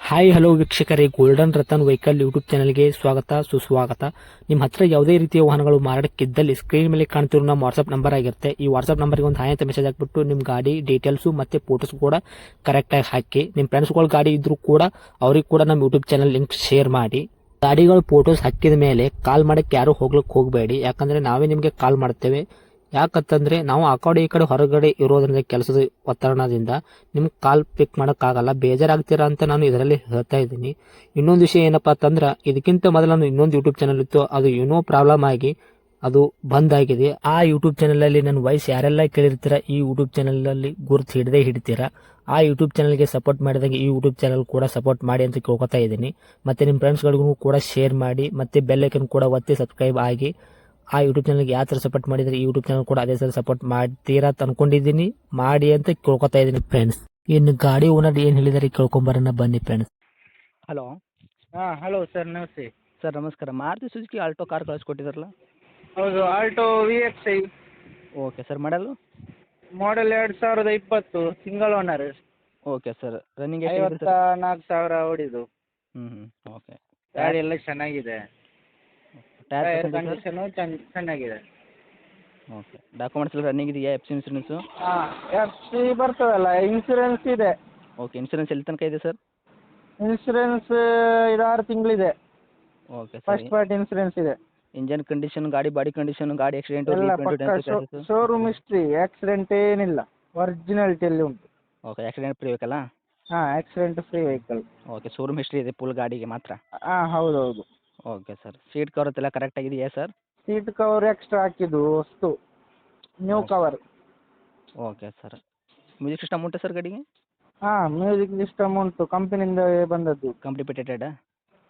Hi hello ವೀಕ್ಷಕರೇ, golden Ratan vehicle YouTube ಚಾನಲ್ಗೆ ಸ್ವಾಗತ ಸುಸ್ವಾಗತ. ನಿಮ್ಮ ಹತ್ರ ಯಾವುದೇ ರೀತಿಯ ವಾಹನಗಳು ಮಾರಾಟಕ್ಕಿದ್ದಲ್ಲಿ ಸ್ಕ್ರೀನ್ ಮೇಲೆ ಕಾಣ್ತಿರೋ ನಮ್ಮ ವಾಟ್ಸ್ಆಪ್ ನಂಬರ್ ಆಗಿರುತ್ತೆ. ಈ ವಾಟ್ಸ್ಆಪ್ ನಂಬರ್ಗೆ ಒಂದು ಹಾಯ್ ಅಂತ ಮೆಸೇಜ್ ಹಾಕ್ಬಿಟ್ಟು ನಿಮ್ಮ ಗಾಡಿ ಡೀಟೇಲ್ಸು ಮತ್ತೆ ಫೋಟೋಸ್ ಕೂಡ ಕರೆಕ್ಟಾಗಿ ಹಾಕಿ. ನಿಮ್ಮ ಫ್ರೆಂಡ್ಸ್ಗಳ ಗಾಡಿ ಇದ್ರೂ ಕೂಡ ಅವ್ರಿಗೆ ಕೂಡ ನಮ್ಮ ಯೂಟ್ಯೂಬ್ ಚಾನಲ್ ಲಿಂಕ್ ಶೇರ್ ಮಾಡಿ. ಗಾಡಿಗಳು ಫೋಟೋಸ್ ಹಾಕಿದ ಮೇಲೆ ಕಾಲ್ ಮಾಡಕ್ಕೆ ಯಾರು ಹೋಗ್ಲಿಕ್ಕೆ ಹೋಗಬೇಡಿ, ಯಾಕಂದ್ರೆ ನಾವೇ ನಿಮಗೆ ಕಾಲ್ ಮಾಡ್ತೇವೆ. ಯಾಕಂತಂದ್ರೆ ನಾವು ಆ ಕಡೆ ಈ ಕಡೆ ಹೊರಗಡೆ ಇರೋದ್ರಿಂದ ಕೆಲಸದ ಒತ್ತಡದಿಂದ ನಿಮ್ಗೆ ಕಾಲ್ ಪಿಕ್ ಮಾಡೋಕ್ಕಾಗಲ್ಲ, ಬೇಜಾರಾಗ್ತೀರಾ ಅಂತ ನಾನು ಇದರಲ್ಲಿ ಹೇಳ್ತಾ ಇದ್ದೀನಿ. ಇನ್ನೊಂದು ವಿಷಯ ಏನಪ್ಪಾ ಅಂತಂದ್ರೆ, ಇದಕ್ಕಿಂತ ಮೊದಲು ನಾನು ಇನ್ನೊಂದು ಯೂಟ್ಯೂಬ್ ಚಾನಲ್ ಇತ್ತು, ಅದು ಏನೋ ಪ್ರಾಬ್ಲಮ್ ಆಗಿ ಅದು ಬಂದ್ ಆಗಿದೆ. ಆ ಯೂಟ್ಯೂಬ್ ಚಾನಲ್ ಅಲ್ಲಿ ನನ್ನ ವಾಯ್ಸ್ ಯಾರೆಲ್ಲ ಕೇಳಿರ್ತೀರಾ, ಈ ಯೂಟ್ಯೂಬ್ ಚಾನಲ್ ಅಲ್ಲಿ ಗುರುತು ಹಿಡದೇ ಹಿಡಿತೀರಾ. ಆ ಯೂಟ್ಯೂಬ್ ಚಾನಲ್ಗೆ ಸಪೋರ್ಟ್ ಮಾಡಿದಾಗ ಈ ಯೂಟ್ಯೂಬ್ ಚಾನಲ್ ಕೂಡ ಸಪೋರ್ಟ್ ಮಾಡಿ ಅಂತ ಕೇಳ್ಕೊತಾ ಇದ್ದೀನಿ. ಮತ್ತೆ ನಿಮ್ಮ ಫ್ರೆಂಡ್ಸ್ಗಳಿಗೂ ಕೂಡ ಶೇರ್ ಮಾಡಿ, ಮತ್ತೆ ಬೆಲ್ ಐಕನ್ ಕೂಡ ಒತ್ತಿ ಸಬ್ಸ್ಕ್ರೈಬ್ ಆಗಿ. ಆ ಯೂಟ್ಯೂಬ್ ಚಾನಲ್ಗೆ ಯಾವ ಥರ ಸಪೋರ್ಟ್ ಮಾಡಿದ್ರೆ ಈ ಯೂಟ್ಯೂಬ್ ಚಾನಲ್ ಕೂಡ ಅದೇ ಥರ ಸಪೋರ್ಟ್ ಮಾಡ್ತೀರಾ ಅಂತ ಅನ್ಕೊಂಡಿದ್ದೀನಿ. ಮಾಡಿ ಅಂತ ಕೇಳ್ಕೊತಾ ಇದ್ದೀನಿ ಫ್ರೆಂಡ್ಸ್. ಇನ್ನು ಗಾಡಿ ಓನರ್ ಏನು ಹೇಳಿದಾರೆ ಕೇಳ್ಕೊಂಬರೋಣ ಬನ್ನಿ ಫ್ರೆಂಡ್ಸ್. ಹಲೋ. ಹಾಂ ಹಲೋ ಸರ್, ನಮಸ್ತೆ. ಸರ್ ನಮಸ್ಕಾರ. ಮಾರುತಿ ಸುಜುಕಿ ಆಲ್ಟೋ ಕಾರ್ ಕಳಿಸ್ಕೊಟ್ಟಿದ್ರಲ್ಲ. ಹೌದು, ಆಲ್ಟೋ VX ಓಕೆ ಸರ್, ಮಾಡಲು model 2020, single owner, okay sir. Running 54,000 ಓಡಿದು. ಓಕೆ. ಗಾಡಿ ಎಲ್ಲ ಚೆನ್ನಾಗಿದೆ, ಟೈರ್ ಟೈರ್ ಕಂಡೀಷನು ಚೆನ್ನಾಗಿದೆ. ಓಕೆ. ಡಾಕ್ಯುಮೆಂಟ್ಸ್ ಎಲ್ಲ ರನ್ನಿಂಗ್ ಇದೆಯಾ? F C insurance? ಹಾಂ, FC ಬರ್ತದಲ್ಲ, ಇನ್ಸೂರೆನ್ಸ್ ಇದೆ. ಓಕೆ. ಇನ್ಸೂರೆನ್ಸ್ ಎಲ್ಲಿ ತನಕ ಇದೆ ಸರ್? ಇನ್ಸೂರೆನ್ಸ್ 5-6 ತಿಂಗಳಿದೆ. Okay sir. First party insurance ಇದೆ. ಇಂಜನ್ ಕಂಡೀಷನ್, ಗಾಡಿ ಬಾಡಿ ಕಂಡೀಷನ್, ಗಾಡಿ ಆಕ್ಸಿಡೆಂಟು, ಎಲ್ಲ ಪಕ್ಕ ಶೋರೂಮ್ ಹಿಸ್ಟ್ರಿ, ಆಕ್ಸಿಡೆಂಟ್ ಏನಿಲ್ಲ, ಒರಿಜಿನಾಲಿಟಿಯಲ್ಲಿ ಉಂಟು. ಓಕೆ. ಆಕ್ಸಿಡೆಂಟ್ ಫ್ರೀ ವೆಹಿಕಲ್ಲಾ? ಹಾಂ, accident free vehicle. Okay. Showroom history ಇದೆ ಫುಲ್ ಗಾಡಿಗೆ ಮಾತ್ರ? ಹಾಂ ಹೌದೌದು. Okay sir. ಸೀಟ್ ಕವರ್ ಎಲ್ಲ ಕರೆಕ್ಟ್ ಆಗಿದೆಯಾ ಸರ್? ಸೀಟ್ ಕವರ್ ಎಕ್ಸ್ಟ್ರಾ ಹಾಕಿದ್ದು ಹೊಸ್ತು, new cover. Okay sir. Music system ಉಂಟಾ ಸರ್ ಗಾಡಿಗೆ? ಹಾಂ, ಮ್ಯೂಸಿಕ್ ಸಿಸ್ಟಮ್ ಉಂಟು, ಕಂಪನಿಯಿಂದ ಬಂದದ್ದು. Company fitted?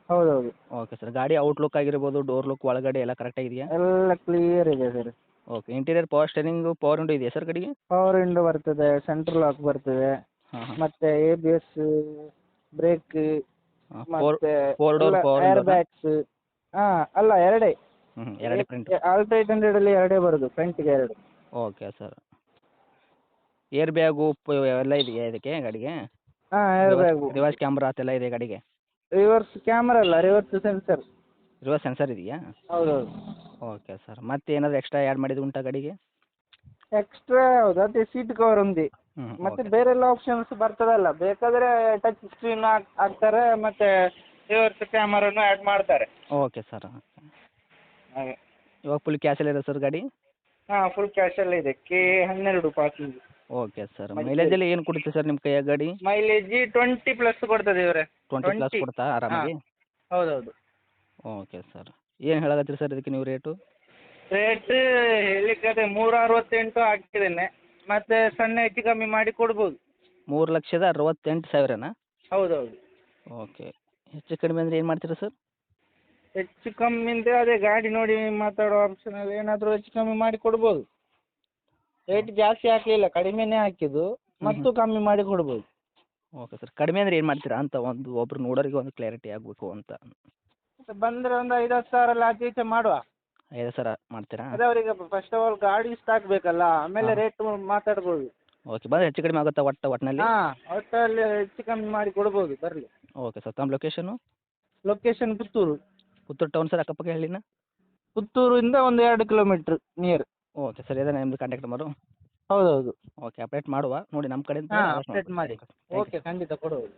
ಹೌದೌದು. Okay sir. ಗಾಡಿ ಔಟ್ಲುಕ್ ಆಗಿರ್ಬೋದು, ಡೋರ್ ಲುಕ್ ಒಳಗಡೆ ಎಲ್ಲ ಕರೆಕ್ಟ್ ಆಗಿದೆಯಾ? ಎಲ್ಲ ಕ್ಲಿಯರ್ ಇದೆ sir. Okay. Interior power steering, power window ಇದೆಯಾ ಸರ್ ಗಾಡಿಗೆ? ಪವರ್ ವಿಂಡೋ ಬರ್ತದೆ, ಸೆಂಟ್ರಲ್ ಲಾಕ್ ಬರ್ತದೆ, ಹಾಂ ಹಾಂ. ಮತ್ತೆ ABS, ಬ್ರೇಕ್, ಮತ್ತೆ four door power air window? Bags. ಹಾಂ, ಅಲ್ಲ ಎರಡೇ. ಎರಡೇ ಪ್ರಿಂಟ್? ಆಲ್ಟೋ 800 ಅಲ್ಲಿ ಎರಡೇ ಬರೋದು, ಫ್ರಂಟ್ಗೆ ಎರಡು. Okay sir. ಏರ್ ಬ್ಯಾಗು ಎಲ್ಲ ಇದೆಯಾ ಇದಕ್ಕೆ ಗಾಡಿಗೆ? ಹಾಂ, ಏರ್ ಬ್ಯಾಗು. ರಿವರ್ಸ್ ಕ್ಯಾಮ್ರಾ ಅದೆಲ್ಲ ಇದೆ ಗಾಡಿಗೆ? ರಿವರ್ಸ್ ಕ್ಯಾಮರಾ ಅಲ್ಲ, ರಿವರ್ಸ್ ಸೆನ್ಸರ್. ರಿವರ್ಸ್ ಸೆನ್ಸರ್ ಇದೆಯಾ? ಹೌದೌದು. Okay sir. ಮತ್ತೆ ಏನಾದರೂ ಎಕ್ಸ್ಟ್ರಾ ಆ್ಯಡ್ ಮಾಡಿದ್ದು ಉಂಟಾ ಗಾಡಿಗೆ? ಎಕ್ಸ್ಟ್ರಾ ಹೌದು, ಅದೇ ಸೀಟ್ ಕವರ್ ఉంది. ಮತ್ತೆ ಓಕೆ. ಬೇರೆಲ್ಲ ಆಪ್ಷನ್ಸ್ ಬರ್ತದಲ್ಲ, ಬೇಕಾದ್ರೆ ಟಚ್ ಸ್ಕ್ರೀನ್ ಹಾಕ್ತಾರೆ, ಮತ್ತೆ ರಿವರ್ಸ್ ಕ್ಯಾಮರಾನು ಆ್ಯಡ್ ಮಾಡ್ತಾರೆ. Okay sir. ಹಾಗೆ. ಇವಾಗ ಫುಲ್ ಕ್ಯಾಶಲ್ಲಿ ಇದೆ ಸರ್ ಗಾಡಿ? ಹಾಂ, ಫುಲ್ ಕ್ಯಾಶಲ್ಲೇ ಇದೆ. K12 passing. Okay sir. ಮೈಲೇಜಲ್ಲಿ ಏನು ಕೊಡುತ್ತೆ ಸರ್ ನಿಮ್ಮ ಕೈಯಾಗ ಗಾಡಿ? ಮೈಲೇಜ್ 20+ ಕೊಡ್ತದೆ ಇವರೇ. 20+ ಕೊಡ್ತಾ ಆರಾಮಾಗಿ? ಹೌದೌದು. Okay sir. ಏನು ಹೇಳಕತ್ತೀರಿ ಸರ್ ಇದಕ್ಕೆ ನೀವು ರೇಟು? ರೇಟ್ ಹೇಳಿಕ್ಕೆ ಅದೇ 368 ಹಾಕಿದ್ದೇನೆ, ಮತ್ತೆ ಸಣ್ಣ ಹೆಚ್ಚು ಕಮ್ಮಿ ಮಾಡಿ ಕೊಡ್ಬೋದು. 3,68,000ನಾ? ಹೌದೌದು. ಓಕೆ. ಹೆಚ್ಚು ಕಡಿಮೆ ಅಂದರೆ ಏನು ಮಾಡ್ತೀರಾ ಸರ್? ಹೆಚ್ಚು ಕಮ್ಮಿ ಅಂದರೆ ಅದೇ ಗಾಡಿ ನೋಡಿ ಮಾತಾಡೋ ಆಪ್ಷನಲ್ಲಿ ಏನಾದರೂ ಹೆಚ್ಚು ಕಮ್ಮಿ ಮಾಡಿ ಕೊಡ್ಬೋದು. ರೇಟ್ ಜಾಸ್ತಿ ಹಾಕಲಿಲ್ಲ, ಕಡಿಮೆನೇ ಹಾಕಿದ್ದು, ಮತ್ತು ಕಮ್ಮಿ ಮಾಡಿ ಕೊಡ್ಬೋದು. Okay sir. ಕಡಿಮೆ ಅಂದರೆ ಏನು ಮಾಡ್ತೀರಾ ಅಂತ ಒಬ್ರು ನೋಡೋರಿಗೆ ಒಂದು ಕ್ಲಾರಿಟಿ ಆಗಬೇಕು ಅಂತ. ಬಂದರೆ ಒಂದು 5-10 ಸಾವಿರ ಆಚೆ ಈಚೆ ಮಾಡುವ. 5,000 ಮಾಡ್ತೀರಾ? ಅದೇ ಅವರಿಗೆ ಫಸ್ಟ್ ಆಫ್ ಆಲ್ ಗಾಡಿ ಇಷ್ಟ ಆಗಬೇಕಲ್ಲ, ಆಮೇಲೆ ರೇಟ್ ಮಾತಾಡ್ಬೋದು. ಓಕೆ. ಬಂದರೆ ಹೆಚ್ಚು ಕಡಿಮೆ ಆಗುತ್ತಾ ಒಟ್ಟಿನಲ್ಲಿ? ಹಾಂ, ಒಟ್ಟಲ್ಲಿ ಹೆಚ್ಚು ಕಮ್ಮಿ ಮಾಡಿ ಕೊಡ್ಬೋದು, ಬರಲಿ. Okay sir. ತಮ್ಮ location? Location Puttur. Puttur town sir, ಅಕ್ಕಪಕ್ಕ ಹಳ್ಳಿನ? ಪುತ್ತೂರಿಂದ ಒಂದು 2 ಕಿಲೋಮೀಟ್ರ್ ನಿಯರ್. Okay sir. ಇದೇ ನಿಮ್ಮದು ಕಾಂಟ್ಯಾಕ್ಟ್ ನಂಬರು? ಹೌದೌದು. ಓಕೆ. ಅಪ್ಡೇಟ್ ಮಾಡುವ ನೋಡಿ ನಮ್ಮ ಕಡೆಯಿಂದ. ಹಾಂ, ಅಪ್ಡೇಟ್ ಮಾಡಿ. ಓಕೆ, ಖಂಡಿತ ಕೊಡುವುದು.